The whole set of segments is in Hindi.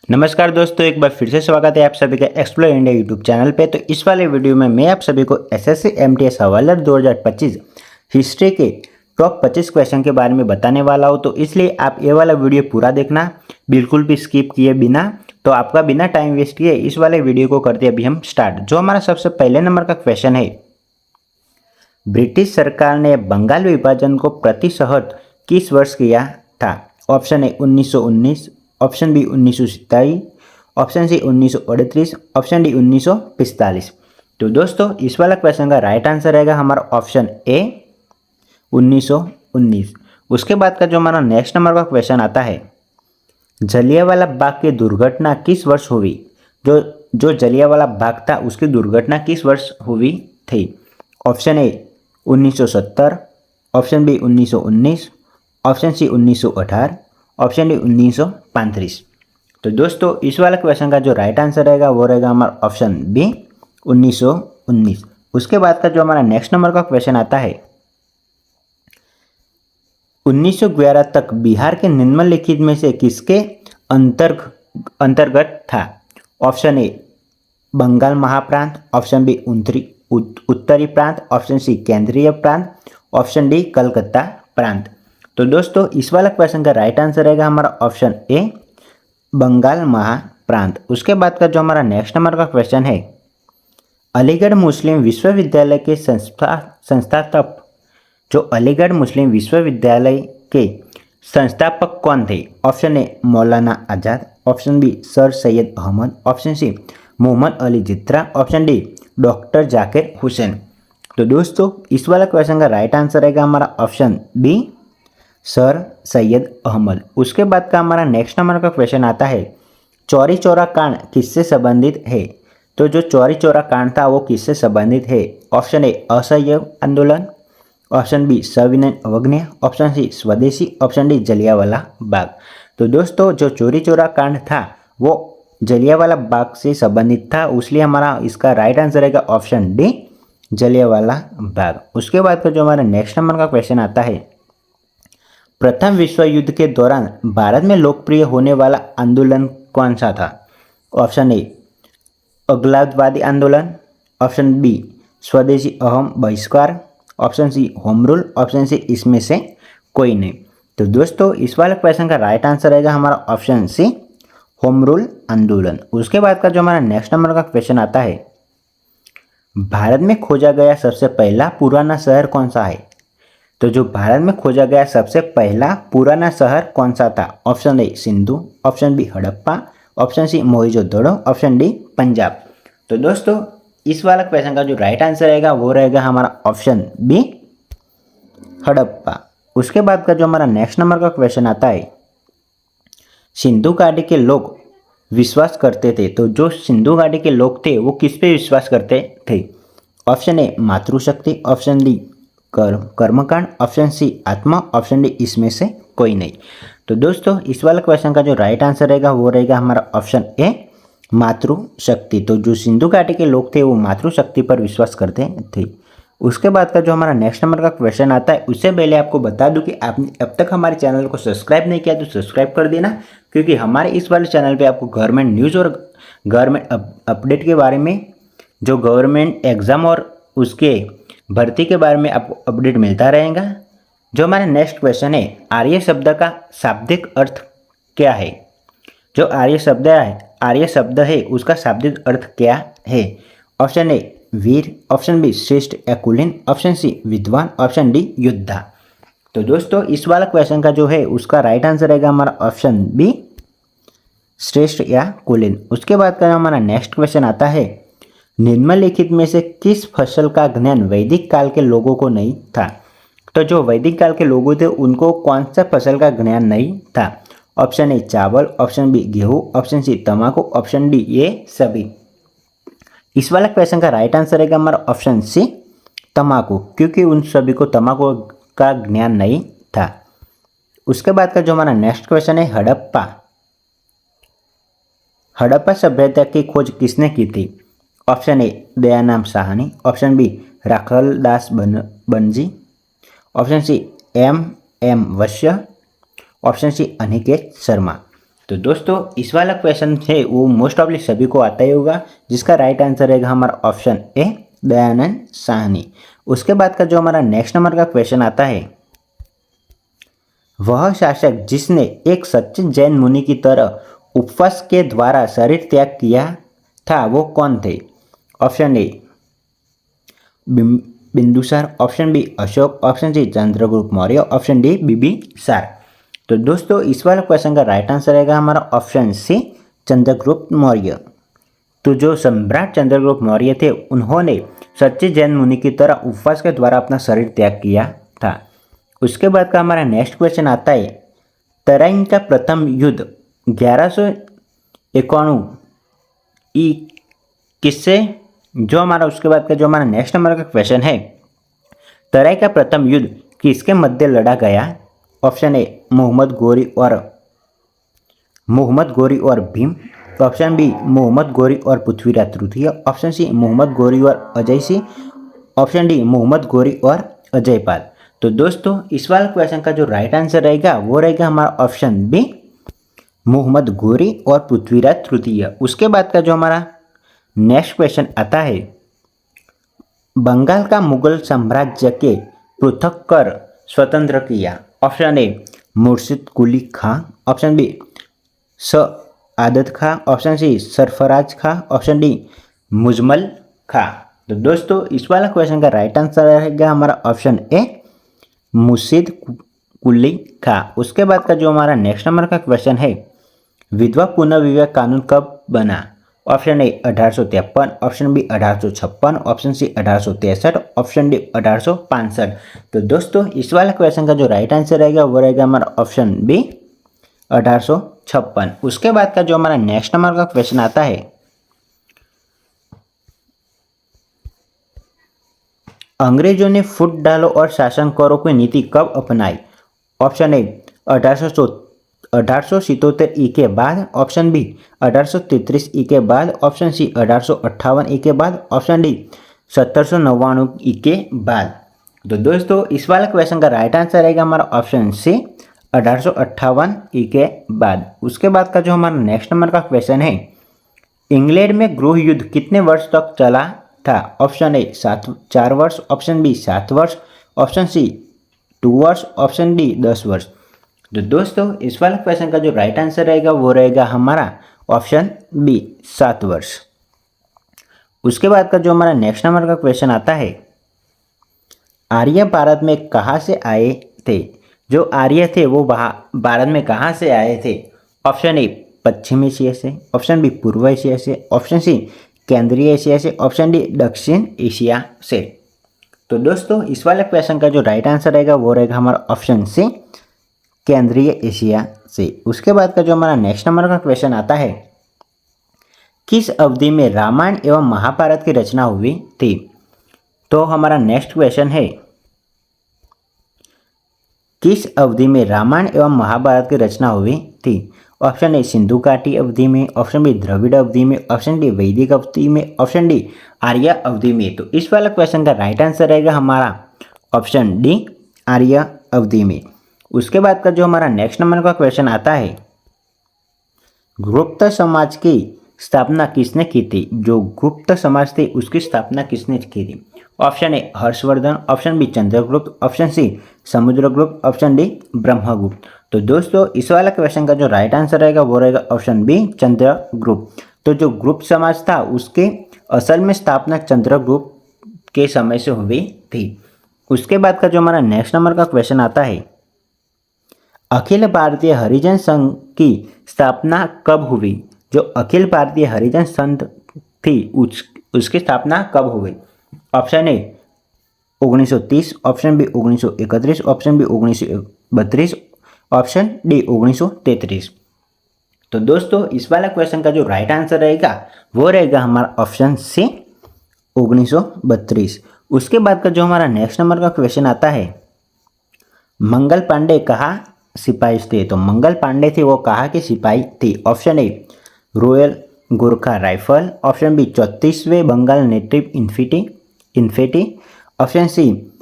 नमस्कार दोस्तों, एक बार फिर से स्वागत है आप सभी का एक्सप्लोर इंडिया यूट्यूब चैनल पे। तो इस वाले वीडियो में मैं आप सभी को एसएससी एमटीएस हवालदार 2025 हिस्ट्री के टॉप 25 क्वेश्चन के बारे में बताने वाला हूँ। तो इसलिए आप ये वाला वीडियो पूरा देखना, बिल्कुल भी स्किप किए बिना। तो आपका बिना टाइम वेस्ट किए इस वाले वीडियो को करते अभी हम स्टार्ट। जो हमारा सबसे पहले नंबर का क्वेश्चन है, ब्रिटिश सरकार ने बंगाल विभाजन को प्रतिशत किस वर्ष किया था? Option A 1919, option B 1927, option C 1938, option D 1945। तो दोस्तों इस वाला क्वेश्चन का राइट आंसर रहेगा हमारा ऑप्शन ए 1919। उसके बाद का जो हमारा नेक्स्ट नंबर का क्वेश्चन आता है, जलियांवाला बाग की दुर्घटना किस वर्ष हुई? जो जलियांवाला बाग था उसकी दुर्घटना किस वर्ष हुई थी? Option A 1970, option B 1919, option C 1918, option D 1935। तो दोस्तों इस वाला क्वेश्चन का जो राइट आंसर रहेगा वो रहेगा हमारा ऑप्शन बी 1919। उसके बाद का जो हमारा नेक्स्ट नंबर का क्वेश्चन आता है, 1911 तक बिहार के निम्नलिखित में से किसके अंतर्गत था? ऑप्शन ए बंगाल महाप्रांत, ऑप्शन बी उत्तरी प्रांत, ऑप्शन सी केंद्रीय प्रांत, ऑप्शन डी कलकत्ता प्रांत। तो दोस्तों इस वाला क्वेश्चन का राइट आंसर रहेगा हमारा ऑप्शन ए बंगाल महाप्रांत। उसके बाद का जो हमारा नेक्स्ट नंबर का क्वेश्चन है, अलीगढ़ मुस्लिम विश्वविद्यालय के संस्थापक, जो अलीगढ़ मुस्लिम विश्वविद्यालय के संस्थापक कौन थे? Option A Maulana Azad, option B sir Syed Ahmad, option C Mohammad Ali जित्रा, option D doctor Zakir Hussain. तो दोस्तों इस वाला क्वेश्चन का राइट आंसर रहेगा हमारा option B sir Syed Ahmad. उसके बाद का हमारा नेक्स्ट नंबर का क्वेश्चन आता है, चौरी चौरा कांड किससे संबंधित है? तो जो चौरी चौरा कांड था वो किससे संबंधित है? ऑप्शन ए असहयोग आंदोलन, ऑप्शन बी सविनय अवज्ञा, ऑप्शन सी स्वदेशी, ऑप्शन डी जलियांवाला बाग। तो दोस्तों जो चौरी चौरा कांड था वो जलियांवाला बाग से संबंधित था, इसलिए हमारा इसका राइट आंसर रहेगा ऑप्शन डी जलियांवाला बाग। उसके बाद का जो हमारा नेक्स्ट नंबर का क्वेश्चन आता है, प्रथम विश्व युद्ध के दौरान भारत में लोकप्रिय होने वाला आंदोलन कौन सा था? ऑप्शन ए अलगाववादी आंदोलन, ऑप्शन बी स्वदेशी अहम बहिष्कार, option C home rule, option C इसमें से कोई नहीं। तो दोस्तों इस वाले क्वेश्चन का राइट आंसर रहेगा हमारा ऑप्शन सी होम रूल आंदोलन। उसके बाद का जो हमारा नेक्स्ट नंबर का क्वेश्चन आता है, भारत में खोजा गया सबसे पहला पुराना शहर कौन सा है? तो जो भारत में खोजा गया सबसे पहला पुराना शहर कौन सा था? Option A Sindhu, option B Harappa, option C Mohenjodaro, option D Punjab. तो दोस्तों इस वाला क्वेश्चन का जो राइट आंसर रहेगा वो रहेगा हमारा ऑप्शन बी हड़प्पा। उसके बाद का जो हमारा नेक्स्ट नंबर का क्वेश्चन आता है, सिंधु घाटी के लोग विश्वास करते थे, तो जो सिंधु घाटी के लोग थे वो किस पे विश्वास करते थे? ऑप्शन ए मातृशक्ति, ऑप्शन डी कर्मकांड, ऑप्शन सी आत्मा, ऑप्शन डी इसमें से कोई नहीं। तो दोस्तों इस वाले क्वेश्चन का जो राइट आंसर रहेगा वो रहेगा हमारा ऑप्शन ए मातृशक्ति। तो जो सिंधु घाटी के लोग थे वो मातृशक्ति पर विश्वास करते थे। उसके बाद का जो हमारा नेक्स्ट नंबर का क्वेश्चन आता है, उससे पहले आपको बता दूं कि आपने अब तक हमारे चैनल को सब्सक्राइब नहीं किया तो सब्सक्राइब कर देना, क्योंकि हमारे इस वाले चैनल पे आपको गवर्नमेंट न्यूज़ और गवर्नमेंट अपडेट के बारे में, जो गवर्नमेंट एग्ज़ाम और उसके भर्ती के बारे में आपको अपडेट मिलता रहेगा। जो हमारा नेक्स्ट क्वेश्चन है, आर्य शब्द का शाब्दिक अर्थ क्या है? जो आर्य शब्द है उसका शाब्दिक अर्थ क्या है? ऑप्शन ए वीर, ऑप्शन बी श्रेष्ठ या कुलीन, ऑप्शन सी विद्वान, ऑप्शन डी योद्धा। तो दोस्तों इस वाला क्वेश्चन का जो है उसका राइट आंसर रहेगा हमारा ऑप्शन बी श्रेष्ठ या कुलीन। उसके बाद का हमारा नेक्स्ट क्वेश्चन आता है, निम्नलिखित में से किस फसल का ज्ञान वैदिक काल के लोगों को नहीं था? तो जो वैदिक काल के लोग थे उनको कौन सा फसल का ज्ञान नहीं था? ऑप्शन ए चावल, ऑप्शन बी गेहूं, ऑप्शन सी तंबाकू, ऑप्शन डी ये सभी। इस वाला क्वेश्चन का राइट आंसर रहेगा हमारा ऑप्शन सी तंबाकू, क्योंकि उन सभी को तंबाकू का ज्ञान नहीं था। उसके बाद का जो हमारा नेक्स्ट क्वेश्चन है, हड़प्पा सभ्यता की खोज किसने की थी? Option A Dayaram Sahni, option B Rakhaldas Banerji, option C M Vats, option C Aniket Sharma. तो दोस्तों इस वाला क्वेश्चन है वो मोस्ट ऑफली सभी को आता ही होगा, जिसका राइट आंसर रहेगा हमारा ऑप्शन ए, दयानंद साहनी। उसके बाद का जो हमारा नेक्स्ट नंबर का क्वेश्चन आता है, वह शासक जिसने एक सच्चे जैन मुनि की तरह उपवास के द्वारा शरीर त्याग किया था वो कौन थे? Option A Bindusara, option B Ashoka, option C Chandragupta Maurya, option D Bimbisara. तो दोस्तों इस वाले क्वेश्चन का राइट आंसर रहेगा हमारा ऑप्शन सी, चंद्रगुप्त मौर्य। तो जो सम्राट चंद्रगुप्त मौर्य थे उन्होंने सच्चे जैन मुनि की तरह उपवास के द्वारा अपना शरीर त्याग किया था। उसके बाद का हमारा नेक्स्ट क्वेश्चन आता है, तराइन का प्रथम युद्ध 1191 ई किससे, जो हमारा उसके बाद का जो हमारा नेक्स्ट नंबर का क्वेश्चन है, तराई का प्रथम युद्ध किसके मध्य लड़ा गया? ऑप्शन ए मोहम्मद गोरी और भीम, ऑप्शन बी मोहम्मद गोरी और पृथ्वीराज तृतीय, ऑप्शन सी मोहम्मद गोरी और अजय सिंह, ऑप्शन डी मोहम्मद गोरी और अजय पाल। तो दोस्तों इस वाले क्वेश्चन का जो राइट आंसर रहेगा वो रहेगा हमारा ऑप्शन बी, मोहम्मद गोरी और पृथ्वीराज तृतीय। उसके बाद का जो हमारा नेक्स्ट क्वेश्चन आता है, बंगाल का मुगल साम्राज्य के पृथक कर स्वतंत्र किया। ऑप्शन ए मुर्शिद कुली खां, ऑप्शन बी आदत खां, ऑप्शन सी सरफराज खां, ऑप्शन डी मुजमल खां। तो दोस्तों इस वाला क्वेश्चन का राइट आंसर रहेगा हमारा ऑप्शन ए, मुर्शिद कुली खां। उसके बाद का जो हमारा नेक्स्ट नंबर का क्वेश्चन है, विधवा पुनर्विवाह कानून कब बना? Option A 1853, option B 1856, option C 1863, option D 1865। तो दोस्तों इस वाले क्वेश्चन का जो राइट आंसर रहेगा वो रहेगा हमारा ऑप्शन बी, 1856। उसके बाद का जो हमारा नेक्स्ट नंबर का क्वेश्चन आता है, अंग्रेजों ने फूट डालो और शासन करो की नीति कब अपनाई? ऑप्शन ए 1877 ई के बाद, ऑप्शन बी 1833 ई के बाद, ऑप्शन सी 1858 ई के बाद, ऑप्शन डी 1799 ई के बाद। तो दोस्तों इस वाले क्वेश्चन का राइट आंसर रहेगा हमारा ऑप्शन सी, 1858 ई के बाद। उसके बाद का जो हमारा नेक्स्ट नंबर का क्वेश्चन है, इंग्लैंड में गृह युद्ध कितने वर्ष तक चला था? ऑप्शन ए 4 वर्ष, ऑप्शन बी 7 वर्ष, ऑप्शन सी 2 वर्ष, ऑप्शन डी 10 वर्ष। तो दोस्तों इस वाले क्वेश्चन का जो राइट आंसर रहेगा वो रहेगा हमारा ऑप्शन बी, 7 वर्ष। उसके बाद का जो हमारा नेक्स्ट नंबर का क्वेश्चन आता है, आर्य भारत में कहाँ से आए थे? जो आर्य थे वो भारत में कहाँ से आए थे? ऑप्शन ए पश्चिम एशिया से, ऑप्शन बी पूर्व एशिया से, ऑप्शन सी केंद्रीय एशिया से, ऑप्शन डी दक्षिण एशिया से। तो दोस्तों इस वाले क्वेश्चन का जो राइट आंसर रहेगा वो रहेगा हमारा ऑप्शन सी, केंद्रीय एशिया से। उसके बाद का जो हमारा नेक्स्ट नंबर का क्वेश्चन आता है, किस अवधि में रामायण एवं महाभारत की रचना हुई थी? तो हमारा नेक्स्ट क्वेश्चन है, किस अवधि में रामायण एवं महाभारत की रचना हुई थी? ऑप्शन ए सिंधु घाटी अवधि में, ऑप्शन बी द्रविड़ अवधि में, ऑप्शन डी वैदिक अवधि में, ऑप्शन डी आर्य अवधि में। तो इस वाला क्वेश्चन का राइट आंसर रहेगा हमारा ऑप्शन डी, आर्य अवधि में। उसके बाद का जो हमारा नेक्स्ट नंबर का क्वेश्चन आता है, गुप्त समाज की स्थापना किसने की थी? जो गुप्त समाज थी उसकी स्थापना किसने की थी? Option A Harshavardhana, option B Chandragupta, option C Samudragupta, option D Brahmagupta. तो दोस्तों इस वाला क्वेश्चन का जो राइट आंसर रहेगा वो रहेगा ऑप्शन बी, चंद्रगुप्त। तो जो गुप्त समाज था उसके असल में स्थापना चंद्रगुप्त के समय से हुई थी। उसके बाद का जो हमारा नेक्स्ट नंबर का क्वेश्चन आता है, अखिल भारतीय हरिजन संघ की स्थापना कब हुई? जो अखिल भारतीय हरिजन संघ थी उसकी स्थापना कब हुई? Option A 1930, option B 1931, option B 1932, option D 1933। तो दोस्तों इस वाला क्वेश्चन का जो राइट आंसर रहेगा वो रहेगा हमारा ऑप्शन सी, 1932। उसके बाद का जो हमारा नेक्स्ट नंबर का क्वेश्चन आता है, मंगल पांडे कहाँ सिपाही थे? तो मंगल पांडे थे वो कहाँ के सिपाही थे? Option A royal Gorkha rifle, option B 34वें Bengal native infantry, option C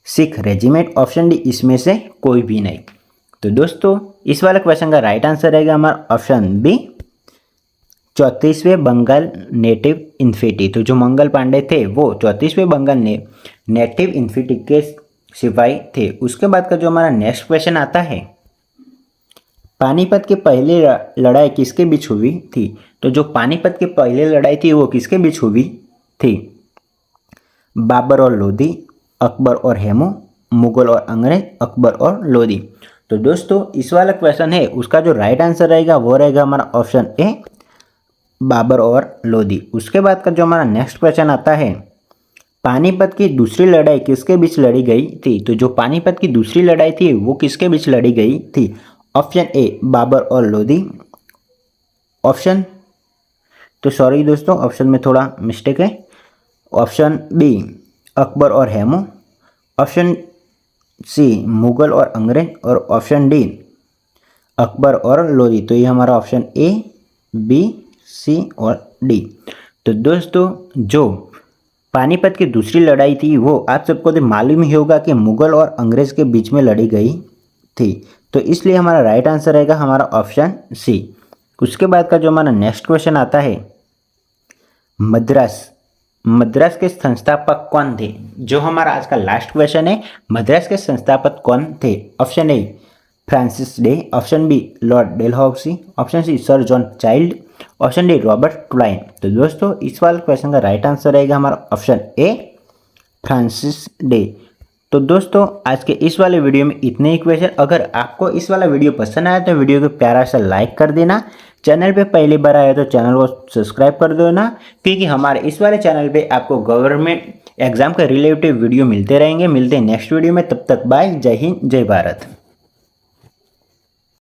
Sikh regiment, option D इसमें से कोई भी नहीं। तो दोस्तों इस वाले क्वेश्चन का राइट आंसर रहेगा हमारा ऑप्शन बी 34वें बंगाल नेटिव इन्फिटी। तो जो मंगल पांडे थे वो 34वें बंगाल नेटिव इन्फिटी के सिपाही थे। उसके बाद का जो हमारा नेक्स्ट क्वेश्चन आता है, पानीपत की पहली लड़ाई किसके बीच हुई थी? तो जो पानीपत की पहली लड़ाई थी वो किसके बीच हुई थी? बाबर और लोधी, अकबर और हेमू, मुगल और अंग्रेज, अकबर और लोधी। तो दोस्तों इस वाला क्वेश्चन है उसका जो राइट आंसर रहेगा वो रहेगा हमारा ऑप्शन ए बाबर और लोधी। उसके बाद का जो हमारा नेक्स्ट क्वेश्चन आता है, पानीपत की दूसरी लड़ाई किसके बीच लड़ी गई थी? तो जो पानीपत की दूसरी लड़ाई थी वो किसके बीच लड़ी गई थी? ऑप्शन ए बाबर और लोधी, ऑप्शन तो सॉरी दोस्तों ऑप्शन में थोड़ा मिस्टेक है, ऑप्शन बी अकबर और हेमू, ऑप्शन सी मुगल और अंग्रेज और ऑप्शन डी अकबर और लोधी। तो ये हमारा ऑप्शन ए बी सी और डी। तो दोस्तों जो पानीपत की दूसरी लड़ाई थी वो आप सबको तो मालूम ही होगा कि मुगल और अंग्रेज के बीच में लड़ी गई थी। तो इसलिए हमारा राइट आंसर रहेगा हमारा ऑप्शन सी। उसके बाद का जो हमारा नेक्स्ट क्वेश्चन आता है, मद्रास के संस्थापक कौन थे? जो हमारा आज का लास्ट क्वेश्चन है, मद्रास के संस्थापक कौन थे? Option A Francis Day, option B lord Dalhousie, option C sir John Child, option D Robert Twine. तो दोस्तों इस वाले क्वेश्चन का राइट आंसर रहेगा हमारा ऑप्शन ए फ्रांसिस डे। तो दोस्तों आज के इस वाले वीडियो में इतने ही क्वेश्चन। अगर आपको इस वाला वीडियो पसंद आया तो वीडियो को प्यारा सा लाइक कर देना, चैनल पे पहली बार आया तो चैनल को सब्सक्राइब कर देना, क्योंकि हमारे इस वाले चैनल पे आपको गवर्नमेंट एग्जाम के रिलेटेड वीडियो मिलते रहेंगे। मिलते हैं नेक्स्ट वीडियो में, तब तक बाय, जय हिंद, जय भारत।